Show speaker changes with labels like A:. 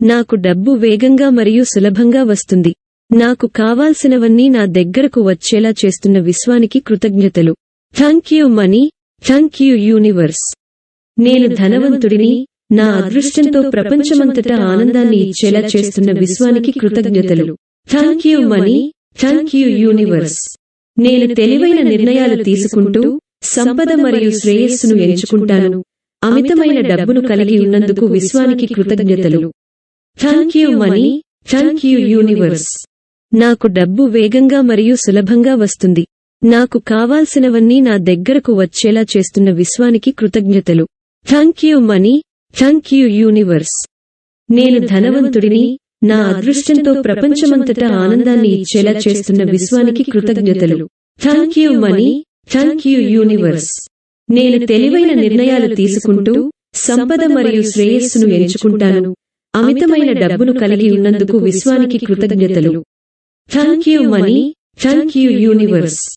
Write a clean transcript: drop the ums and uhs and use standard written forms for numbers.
A: నాకు డబ్బు వేగంగా మరియు సులభంగా వస్తుంది. నాకు కావాల్సినవన్నీ నా దగ్గరకు వచ్చేలా చేస్తున్న విశ్వానికి కృతజ్ఞతలు. Thank you money, thank you universe. నేను ధనవంతుడిని. నా అదృష్టంతో ప్రపంచమంతటా ఆనందాన్ని ఇచ్చేలా చేస్తున్న విశ్వానికి కృతజ్ఞతలు. Thank you money, thank you universe. నేను తెలివైన నిర్ణయాలు తీసుకుంటూ సంపద మరియు శ్రేయస్సును ఎంచుకుంటాను. అమితమైన డబ్బును కలిగి ఉన్నందుకు విశ్వానికి కృతజ్ఞతలు. Thank you money, thank you universe. నాకు డబ్బు వేగంగా మరియు సులభంగా వస్తుంది. నాకు కావాల్సినవన్నీ నా దగ్గరకు వచ్చేలా చేస్తున్న విశ్వానికి కృతజ్ఞతలు. Thank you money, thank you universe. నేను ధనవంతుడిని. నా అదృష్టంతో ప్రపంచమంతటా ఆనందాన్ని ఇచ్చేలా చేస్తున్న విశ్వానికి కృతజ్ఞతలు. Thank you money, thank you universe. నేను తెలివైన నిర్ణయాలు తీసుకుంటూ సంపద మరియు శ్రేయస్సును ఎంచుకుంటాను. అమితమైన డబ్బును కలిగి ఉన్నందుకు విశ్వానికి కృతజ్ఞతలు. Thank you money, thank you universe.